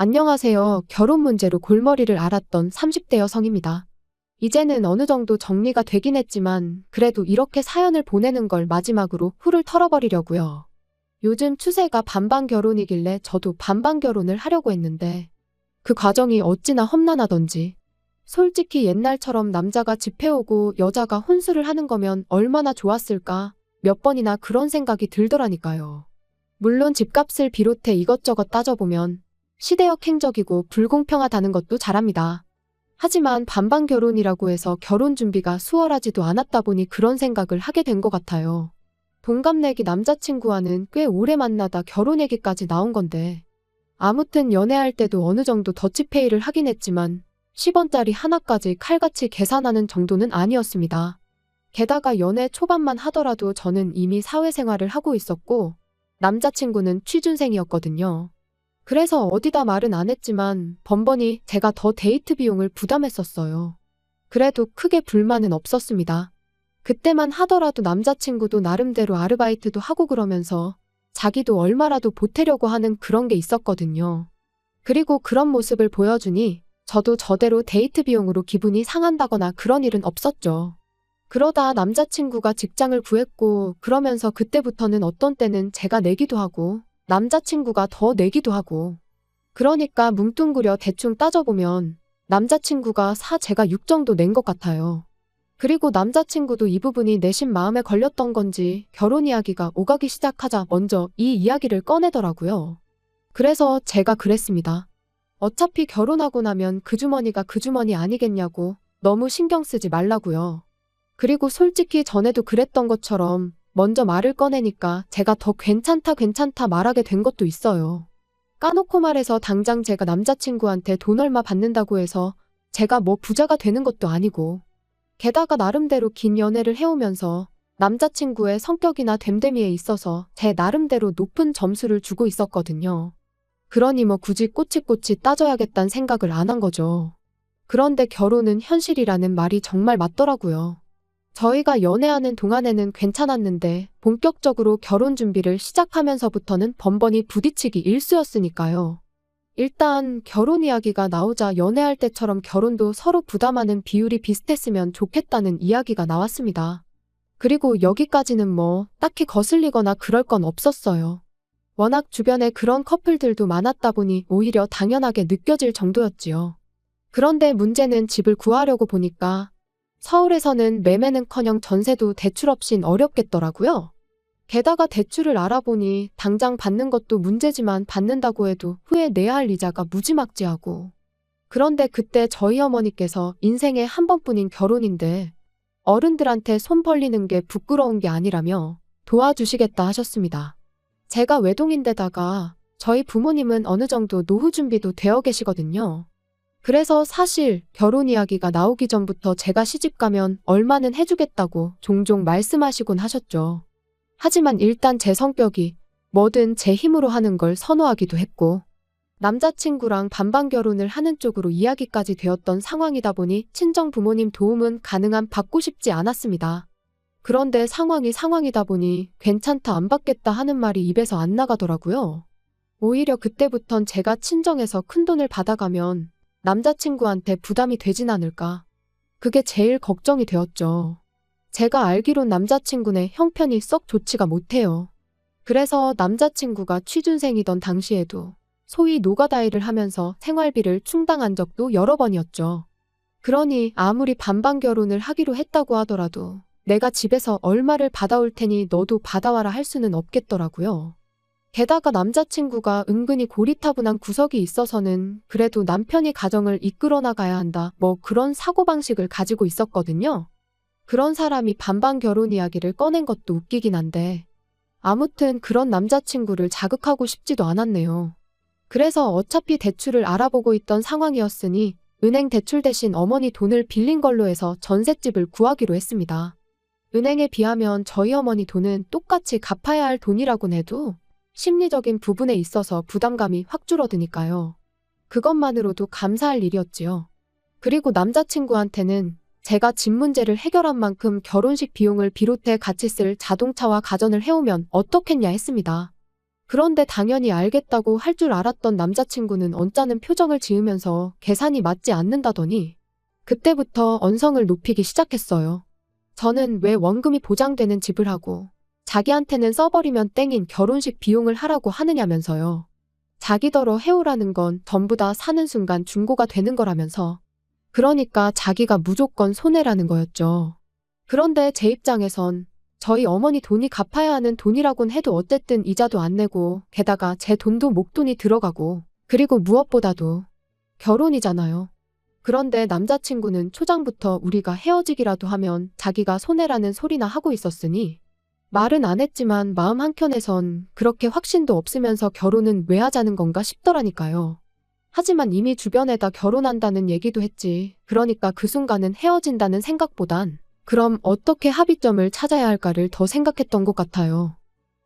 안녕하세요. 결혼 문제로 골머리를 앓았던 30대 여성입니다. 이제는 어느 정도 정리가 되긴 했지만 그래도 이렇게 사연을 보내는 걸 마지막으로 훌을 털어버리려고요. 요즘 추세가 반반 결혼이길래 저도 반반 결혼을 하려고 했는데 그 과정이 어찌나 험난하던지. 솔직히 옛날처럼 남자가 집 해오고 여자가 혼수를 하는 거면 얼마나 좋았을까 몇 번이나 그런 생각이 들더라니까요. 물론 집값을 비롯해 이것저것 따져보면 시대역 행적이고 불공평하다는 것도 잘합니다. 하지만 반반 결혼이라고 해서 결혼 준비가 수월하지도 않았다 보니 그런 생각을 하게 된 것 같아요. 동갑내기 남자친구와는 꽤 오래 만나다 결혼 얘기까지 나온 건데 아무튼 연애할 때도 어느 정도 더치페이를 하긴 했지만 10원짜리 하나까지 칼같이 계산하는 정도는 아니었습니다. 게다가 연애 초반만 하더라도 저는 이미 사회생활을 하고 있었고 남자친구는 취준생이었거든요. 그래서 어디다 말은 안 했지만 번번이 제가 더 데이트 비용을 부담했었어요. 그래도 크게 불만은 없었습니다. 그때만 하더라도 남자친구도 나름대로 아르바이트도 하고 그러면서 자기도 얼마라도 보태려고 하는 그런 게 있었거든요. 그리고 그런 모습을 보여주니 저도 저대로 데이트 비용으로 기분이 상한다거나 그런 일은 없었죠. 그러다 남자친구가 직장을 구했고 그러면서 그때부터는 어떤 때는 제가 내기도 하고 남자친구가 더 내기도 하고 그러니까 뭉뚱그려 대충 따져보면 남자친구가 4 제가 6 정도 낸 것 같아요. 그리고 남자친구도 이 부분이 내심 마음에 걸렸던 건지 결혼 이야기가 오가기 시작하자 먼저 이 이야기를 꺼내더라고요. 그래서 제가 그랬습니다. 어차피 결혼하고 나면 그 주머니가 그 주머니 아니겠냐고 너무 신경 쓰지 말라고요. 그리고 솔직히 전에도 그랬던 것처럼 먼저 말을 꺼내니까 제가 더 괜찮다 말하게 된 것도 있어요. 까놓고 말해서 당장 제가 남자친구한테 돈 얼마 받는다고 해서 제가 뭐 부자가 되는 것도 아니고 게다가 나름대로 긴 연애를 해오면서 남자친구의 성격이나 됨됨이에 있어서 제 나름대로 높은 점수를 주고 있었거든요. 그러니 뭐 굳이 꼬치꼬치 따져야겠다는 생각을 안 한 거죠. 그런데 결혼은 현실이라는 말이 정말 맞더라고요. 저희가 연애하는 동안에는 괜찮았는데 본격적으로 결혼 준비를 시작하면서부터는 번번이 부딪히기 일쑤였으니까요. 일단 결혼 이야기가 나오자 연애할 때처럼 결혼도 서로 부담하는 비율이 비슷했으면 좋겠다는 이야기가 나왔습니다. 그리고 여기까지는 뭐 딱히 거슬리거나 그럴 건 없었어요. 워낙 주변에 그런 커플들도 많았다 보니 오히려 당연하게 느껴질 정도였지요. 그런데 문제는 집을 구하려고 보니까 서울에서는 매매는커녕 전세도 대출 없인 어렵겠더라고요. 게다가 대출을 알아보니 당장 받는 것도 문제지만 받는다고 해도 후에 내야 할 이자가 무지막지하고. 그런데 그때 저희 어머니께서 인생에 한 번뿐인 결혼인데 어른들한테 손 벌리는 게 부끄러운 게 아니라며 도와주시겠다 하셨습니다. 제가 외동인데다가 저희 부모님은 어느 정도 노후 준비도 되어 계시거든요. 그래서 사실 결혼 이야기가 나오기 전부터 제가 시집가면 얼마는 해주겠다고 종종 말씀하시곤 하셨죠. 하지만 일단 제 성격이 뭐든 제 힘으로 하는 걸 선호하기도 했고 남자친구랑 반반 결혼을 하는 쪽으로 이야기까지 되었던 상황이다 보니 친정 부모님 도움은 가능한 받고 싶지 않았습니다. 그런데 상황이 상황이다 보니 괜찮다 안 받겠다 하는 말이 입에서 안 나가더라고요. 오히려 그때부턴 제가 친정에서 큰돈을 받아가면 남자친구한테 부담이 되진 않을까. 그게 제일 걱정이 되었죠. 제가 알기론 남자친구네 형편이 썩 좋지가 못해요. 그래서 남자친구가 취준생이던 당시에도 소위 노가다일을 하면서 생활비를 충당한 적도 여러 번이었죠. 그러니 아무리 반반 결혼을 하기로 했다고 하더라도 내가 집에서 얼마를 받아올 테니 너도 받아와라 할 수는 없겠더라고요. 게다가 남자친구가 은근히 고리타분한 구석이 있어서는 그래도 남편이 가정을 이끌어 나가야 한다 뭐 그런 사고방식을 가지고 있었거든요. 그런 사람이 반반 결혼 이야기를 꺼낸 것도 웃기긴 한데 아무튼 그런 남자친구를 자극하고 싶지도 않았네요. 그래서 어차피 대출을 알아보고 있던 상황이었으니 은행 대출 대신 어머니 돈을 빌린 걸로 해서 전셋집을 구하기로 했습니다. 은행에 비하면 저희 어머니 돈은 똑같이 갚아야 할 돈이라곤 해도 심리적인 부분에 있어서 부담감이 확 줄어드니까요. 그것만으로도 감사할 일이었지요. 그리고 남자친구한테는 제가 집 문제를 해결한 만큼 결혼식 비용을 비롯해 같이 쓸 자동차와 가전을 해오면 어떻겠냐 했습니다. 그런데 당연히 알겠다고 할 줄 알았던 남자친구는 언짢은 표정을 지으면서 계산이 맞지 않는다더니 그때부터 언성을 높이기 시작했어요. 저는 왜 원금이 보장되는 집을 하고 자기한테는 써버리면 땡인 결혼식 비용을 하라고 하느냐면서요. 자기더러 해오라는 건 전부 다 사는 순간 중고가 되는 거라면서. 그러니까 자기가 무조건 손해라는 거였죠. 그런데 제 입장에선 저희 어머니 돈이 갚아야 하는 돈이라곤 해도 어쨌든 이자도 안 내고 게다가 제 돈도 목돈이 들어가고 그리고 무엇보다도 결혼이잖아요. 그런데 남자친구는 초장부터 우리가 헤어지기라도 하면 자기가 손해라는 소리나 하고 있었으니 말은 안 했지만 마음 한켠에선 그렇게 확신도 없으면서 결혼은 왜 하자는 건가 싶더라니까요. 하지만 이미 주변에다 결혼한다는 얘기도 했지. 그러니까 그 순간은 헤어진다는 생각보단 그럼 어떻게 합의점을 찾아야 할까를 더 생각했던 것 같아요.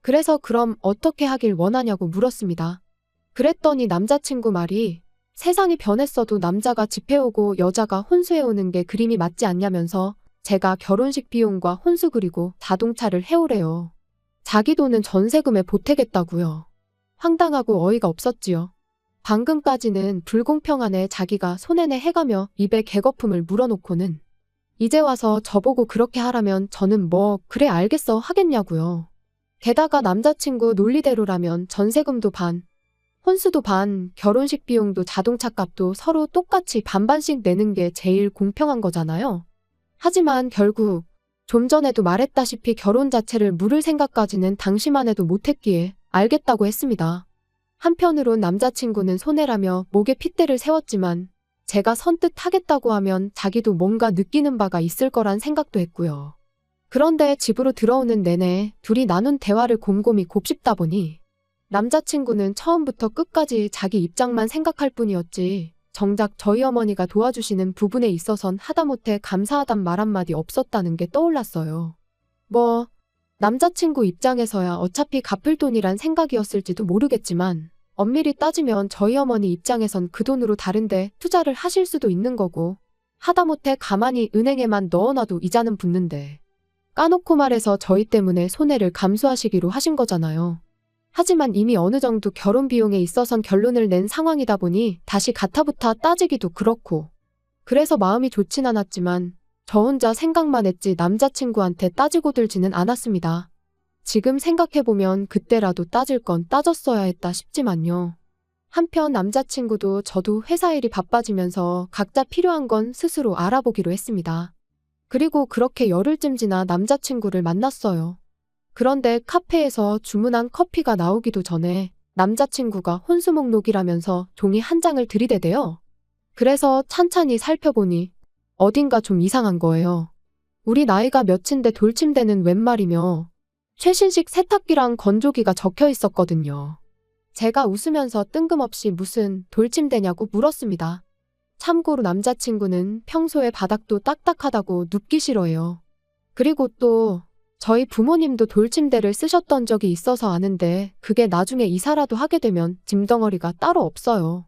그래서 그럼 어떻게 하길 원하냐고 물었습니다. 그랬더니 남자친구 말이 세상이 변했어도 남자가 집해오고 여자가 혼수해오는 게 그림이 맞지 않냐면서 제가 결혼식 비용과 혼수 그리고 자동차를 해오래요. 자기 돈은 전세금에 보태겠다고요. 황당하고 어이가 없었지요. 방금까지는 불공평하네 자기가 손해내 해가며 입에 개거품을 물어놓고는 이제 와서 저보고 그렇게 하라면 저는 뭐 그래 알겠어 하겠냐고요. 게다가 남자친구 논리대로라면 전세금도 반, 혼수도 반, 결혼식 비용도 자동차 값도 서로 똑같이 반반씩 내는 게 제일 공평한 거잖아요. 하지만 결국 좀 전에도 말했다시피 결혼 자체를 물을 생각까지는 당시만 해도 못했기에 알겠다고 했습니다. 한편으론 남자친구는 손해라며 목에 핏대를 세웠지만 제가 선뜻 하겠다고 하면 자기도 뭔가 느끼는 바가 있을 거란 생각도 했고요. 그런데 집으로 들어오는 내내 둘이 나눈 대화를 곰곰이 곱씹다 보니 남자친구는 처음부터 끝까지 자기 입장만 생각할 뿐이었지 정작 저희 어머니가 도와주시는 부분에 있어선 하다못해 감사하단 말 한마디 없었다는 게 떠올랐어요. 뭐 남자친구 입장에서야 어차피 갚을 돈이란 생각이었을지도 모르겠지만 엄밀히 따지면 저희 어머니 입장에선 그 돈으로 다른데 투자를 하실 수도 있는 거고 하다못해 가만히 은행에만 넣어놔도 이자는 붙는데 까놓고 말해서 저희 때문에 손해를 감수하시기로 하신 거잖아요. 하지만 이미 어느 정도 결혼 비용에 있어선 결론을 낸 상황이다 보니 다시 가타부타 따지기도 그렇고 그래서 마음이 좋진 않았지만 저 혼자 생각만 했지 남자친구한테 따지고 들지는 않았습니다. 지금 생각해보면 그때라도 따질 건 따졌어야 했다 싶지만요. 한편 남자친구도 저도 회사 일이 바빠지면서 각자 필요한 건 스스로 알아보기로 했습니다. 그리고 그렇게 열흘쯤 지나 남자친구를 만났어요. 그런데 카페에서 주문한 커피가 나오기도 전에 남자친구가 혼수 목록이라면서 종이 한 장을 들이대대요. 그래서 찬찬히 살펴보니 어딘가 좀 이상한 거예요. 우리 나이가 몇인데 돌침대는 웬 말이며 최신식 세탁기랑 건조기가 적혀 있었거든요. 제가 웃으면서 뜬금없이 무슨 돌침대냐고 물었습니다. 참고로 남자친구는 평소에 바닥도 딱딱하다고 눕기 싫어해요. 그리고 또 저희 부모님도 돌침대를 쓰셨던 적이 있어서 아는데 그게 나중에 이사라도 하게 되면 짐덩어리가 따로 없어요.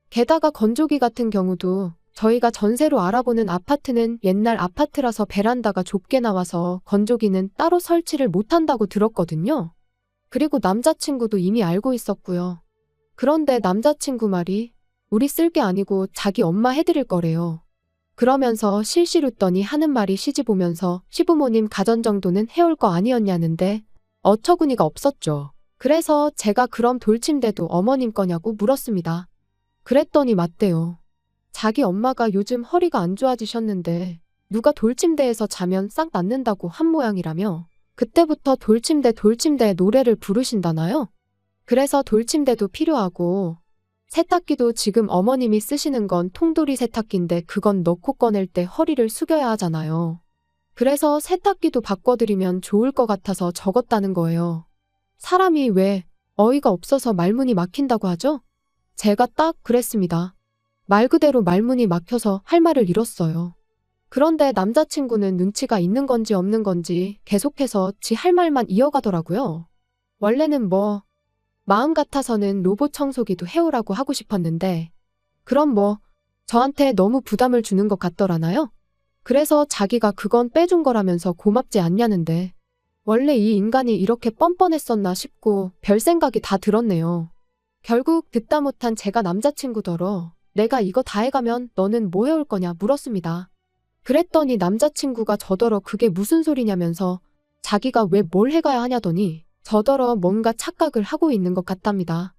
게다가 건조기 같은 경우도 저희가 전세로 알아보는 아파트는 옛날 아파트라서 베란다가 좁게 나와서 건조기는 따로 설치를 못한다고 들었거든요. 그리고 남자친구도 이미 알고 있었고요. 그런데 남자친구 말이 우리 쓸 게 아니고 자기 엄마 해드릴 거래요. 그러면서 실실 웃더니 하는 말이 시집 오면서 시부모님 가전 정도는 해올 거 아니었냐는데 어처구니가 없었죠. 그래서 제가 그럼 돌침대도 어머님 거냐고 물었습니다. 그랬더니 맞대요. 자기 엄마가 요즘 허리가 안 좋아지셨는데 누가 돌침대에서 자면 싹 낫는다고 한 모양이라며 그때부터 돌침대 노래를 부르신다나요? 그래서 돌침대도 필요하고 세탁기도 지금 어머님이 쓰시는 건 통돌이 세탁기인데 그건 넣고 꺼낼 때 허리를 숙여야 하잖아요. 그래서 세탁기도 바꿔드리면 좋을 것 같아서 적었다는 거예요. 사람이 왜 어이가 없어서 말문이 막힌다고 하죠? 제가 딱 그랬습니다. 말 그대로 말문이 막혀서 할 말을 잃었어요. 그런데 남자친구는 눈치가 있는 건지 없는 건지 계속해서 지 할 말만 이어가더라고요. 원래는 뭐 마음 같아서는 로봇 청소기도 해오라고 하고 싶었는데 그럼 뭐 저한테 너무 부담을 주는 것 같더라나요? 그래서 자기가 그건 빼준 거라면서 고맙지 않냐는데 원래 이 인간이 이렇게 뻔뻔했었나 싶고 별 생각이 다 들었네요. 결국 듣다 못한 제가 남자친구더러 내가 이거 다 해가면 너는 뭐 해올 거냐 물었습니다. 그랬더니 남자친구가 저더러 그게 무슨 소리냐면서 자기가 왜 뭘 해가야 하냐더니 저더러 뭔가 착각을 하고 있는 것 같답니다.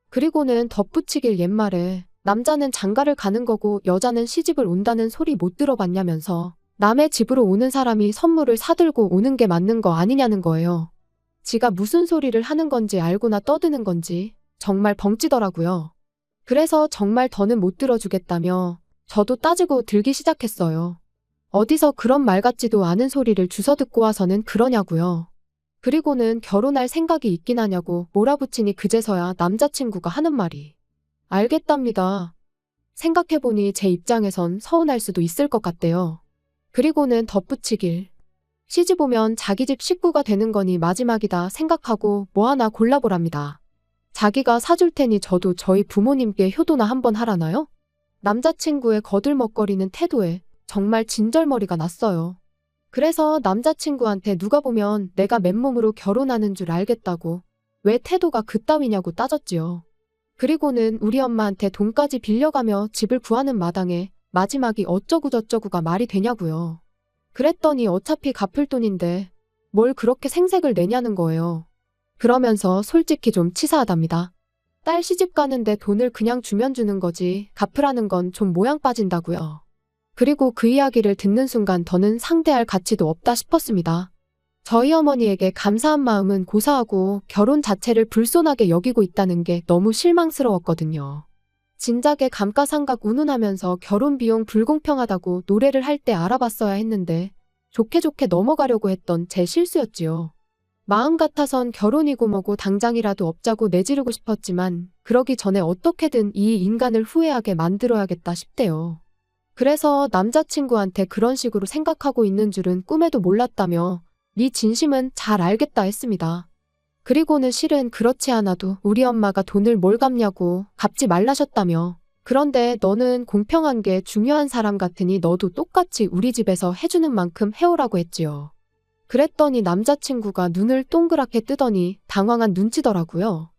그리고는 덧붙이길 옛말에 남자는 장가를 가는 거고 여자는 시집을 온다는 소리 못 들어봤냐면서 남의 집으로 오는 사람이 선물을 사들고 오는 게 맞는 거 아니냐는 거예요. 지가 무슨 소리를 하는 건지 알고나 떠드는 건지 정말 벙찌더라고요. 그래서 정말 더는 못 들어주겠다며 저도 따지고 들기 시작했어요. 어디서 그런 말 같지도 않은 소리를 주워 듣고 와서는 그러냐고요. 그리고는 결혼할 생각이 있긴 하냐고 몰아붙이니 그제서야 남자친구가 하는 말이 알겠답니다. 생각해보니 제 입장에선 서운할 수도 있을 것 같대요. 그리고는 덧붙이길 시집 오면 자기 집 식구가 되는 거니 마지막이다 생각하고 뭐 하나 골라보랍니다. 자기가 사줄 테니 저도 저희 부모님께 효도나 한번 하라나요? 남자친구의 거들먹거리는 태도에 정말 진절머리가 났어요. 그래서 남자친구한테 누가 보면 내가 맨몸으로 결혼하는 줄 알겠다고 왜 태도가 그따위냐고 따졌지요. 그리고는 우리 엄마한테 돈까지 빌려가며 집을 구하는 마당에 마지막이 어쩌구저쩌구가 말이 되냐고요. 그랬더니 어차피 갚을 돈인데 뭘 그렇게 생색을 내냐는 거예요. 그러면서 솔직히 좀 치사하답니다. 딸 시집 가는데 돈을 그냥 주면 주는 거지 갚으라는 건 좀 모양 빠진다고요. 그리고 그 이야기를 듣는 순간 더는 상대할 가치도 없다 싶었습니다. 저희 어머니에게 감사한 마음은 고사하고 결혼 자체를 불손하게 여기고 있다는 게 너무 실망스러웠거든요. 진작에 감가상각 운운하면서 결혼 비용 불공평하다고 노래를 할 때 알아봤어야 했는데 좋게 좋게 넘어가려고 했던 제 실수였지요. 마음 같아선 결혼이고 뭐고 당장이라도 업자고 내지르고 싶었지만 그러기 전에 어떻게든 이 인간을 후회하게 만들어야겠다 싶대요. 그래서 남자친구한테 그런 식으로 생각하고 있는 줄은 꿈에도 몰랐다며 네 진심은 잘 알겠다 했습니다. 그리고는 실은 그렇지 않아도 우리 엄마가 돈을 뭘 갚냐고 갚지 말라셨다며 그런데 너는 공평한 게 중요한 사람 같으니 너도 똑같이 우리 집에서 해주는 만큼 해오라고 했지요. 그랬더니 남자친구가 눈을 동그랗게 뜨더니 당황한 눈치더라고요.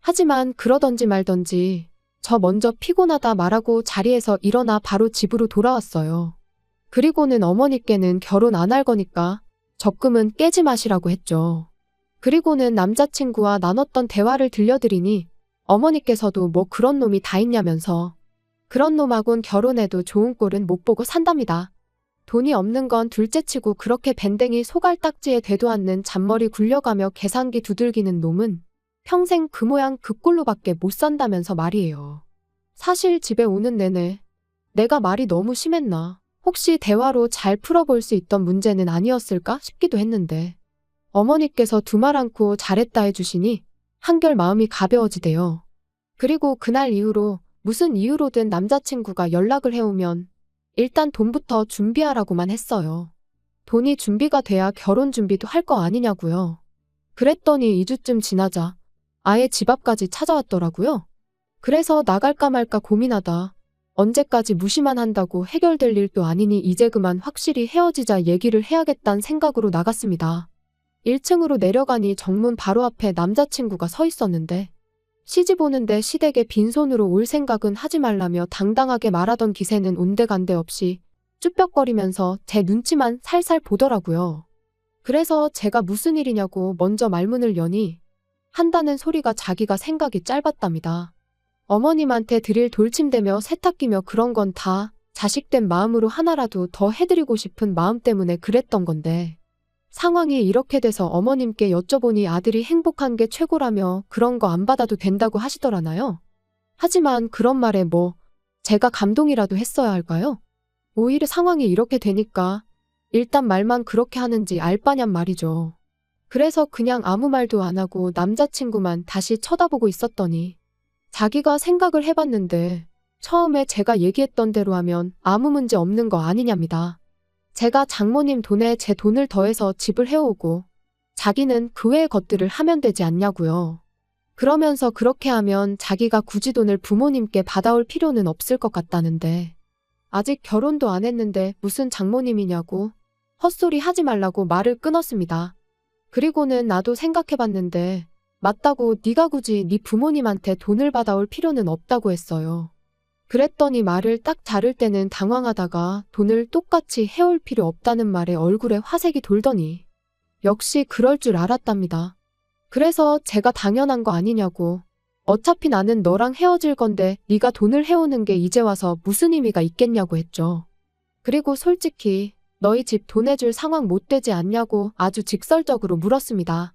하지만 그러던지 말던지 저 먼저 피곤하다 말하고 자리에서 일어나 바로 집으로 돌아왔어요. 그리고는 어머니께는 결혼 안 할 거니까 적금은 깨지 마시라고 했죠. 그리고는 남자친구와 나눴던 대화를 들려드리니 어머니께서도 뭐 그런 놈이 다 있냐면서 그런 놈하곤 결혼해도 좋은 꼴은 못 보고 산답니다. 돈이 없는 건 둘째치고 그렇게 밴댕이 소갈딱지에 되도 않는 잔머리 굴려가며 계산기 두들기는 놈은 평생 그 모양 그 꼴로밖에 못 산다면서 말이에요. 사실 집에 오는 내내 내가 말이 너무 심했나? 혹시 대화로 잘 풀어볼 수 있던 문제는 아니었을까 싶기도 했는데 어머니께서 두 말 않고 잘했다 해주시니 한결 마음이 가벼워지대요. 그리고 그날 이후로 무슨 이유로든 남자친구가 연락을 해오면 일단 돈부터 준비하라고만 했어요. 돈이 준비가 돼야 결혼 준비도 할 거 아니냐고요. 그랬더니 2주쯤 지나자 아예 집 앞까지 찾아왔더라고요. 그래서 나갈까 말까 고민하다 언제까지 무시만 한다고 해결될 일도 아니니 이제 그만 확실히 헤어지자 얘기를 해야겠다는 생각으로 나갔습니다. 1층으로 내려가니 정문 바로 앞에 남자친구가 서 있었는데 시집 오는데 시댁에 빈손으로 올 생각은 하지 말라며 당당하게 말하던 기세는 온데간데 없이 쭈뼛거리면서 제 눈치만 살살 보더라고요. 그래서 제가 무슨 일이냐고 먼저 말문을 여니 한다는 소리가 자기가 생각이 짧았답니다. 어머님한테 드릴 돌침대며 세탁기며 그런 건 다 자식된 마음으로 하나라도 더 해드리고 싶은 마음 때문에 그랬던 건데 상황이 이렇게 돼서 어머님께 여쭤보니 아들이 행복한 게 최고라며 그런 거 안 받아도 된다고 하시더라나요. 하지만 그런 말에 뭐 제가 감동이라도 했어야 할까요? 오히려 상황이 이렇게 되니까 일단 말만 그렇게 하는지 알 바냔 말이죠. 그래서 그냥 아무 말도 안 하고 남자친구만 다시 쳐다보고 있었더니 자기가 생각을 해봤는데 처음에 제가 얘기했던 대로 하면 아무 문제 없는 거 아니냐입니다. 제가 장모님 돈에 제 돈을 더해서 집을 해오고 자기는 그 외의 것들을 하면 되지 않냐고요. 그러면서 그렇게 하면 자기가 굳이 돈을 부모님께 받아올 필요는 없을 것 같다는데 아직 결혼도 안 했는데 무슨 장모님이냐고 헛소리 하지 말라고 말을 끊었습니다. 그리고는 나도 생각해봤는데 맞다고 네가 굳이 네 부모님한테 돈을 받아올 필요는 없다고 했어요. 그랬더니 말을 딱 자를 때는 당황하다가 돈을 똑같이 해올 필요 없다는 말에 얼굴에 화색이 돌더니 역시 그럴 줄 알았답니다. 그래서 제가 당연한 거 아니냐고. 어차피 나는 너랑 헤어질 건데 네가 돈을 해오는 게 이제 와서 무슨 의미가 있겠냐고 했죠. 그리고 솔직히 너희 집 돈 해줄 상황 못 되지 않냐고 아주 직설적으로 물었습니다.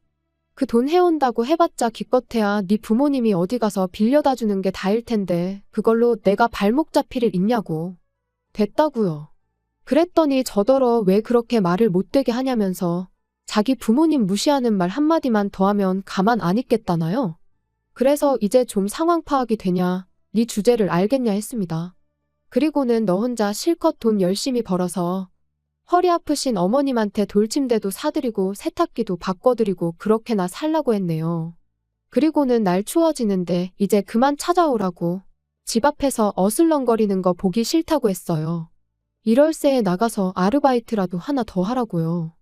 그 돈 해온다고 해봤자 기껏해야 네 부모님이 어디 가서 빌려다 주는 게 다일 텐데 그걸로 내가 발목 잡힐 일 있냐고. 됐다고요. 그랬더니 저더러 왜 그렇게 말을 못되게 하냐면서 자기 부모님 무시하는 말 한마디만 더하면 가만 안 있겠다나요? 그래서 이제 좀 상황 파악이 되냐, 네 주제를 알겠냐 했습니다. 그리고는 너 혼자 실컷 돈 열심히 벌어서 허리 아프신 어머님한테 돌침대도 사드리고 세탁기도 바꿔드리고 그렇게나 살라고 했네요. 그리고는 날 추워지는데 이제 그만 찾아오라고 집 앞에서 어슬렁거리는 거 보기 싫다고 했어요. 이럴 새에 나가서 아르바이트라도 하나 더 하라고요.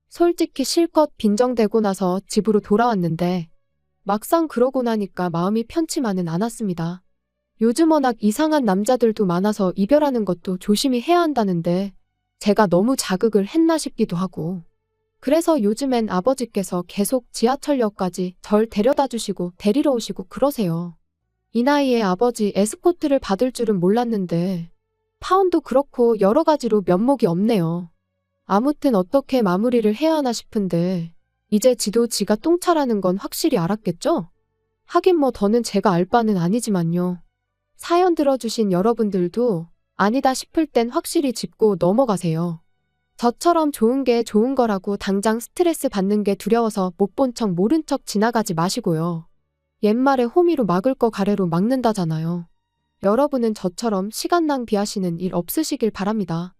솔직히 실컷 빈정대고 나서 집으로 돌아왔는데 막상 그러고 나니까 마음이 편치만은 않았습니다. 요즘 워낙 이상한 남자들도 많아서 이별하는 것도 조심히 해야 한다는데 제가 너무 자극을 했나 싶기도 하고. 그래서 요즘엔 아버지께서 계속 지하철역까지 절 데려다 주시고 데리러 오시고 그러세요. 이 나이에 아버지 에스코트를 받을 줄은 몰랐는데 파혼도 그렇고 여러 가지로 면목이 없네요. 아무튼 어떻게 마무리를 해야 하나 싶은데 이제 지도 지가 똥차라는 건 확실히 알았겠죠? 하긴 뭐 더는 제가 알 바는 아니지만요. 사연 들어주신 여러분들도 아니다 싶을 땐 확실히 짚고 넘어가세요. 저처럼 좋은 게 좋은 거라고 당장 스트레스 받는 게 두려워서 못 본 척 모른 척 지나가지 마시고요. 옛말에 호미로 막을 거 가래로 막는다잖아요. 여러분은 저처럼 시간 낭비하시는 일 없으시길 바랍니다.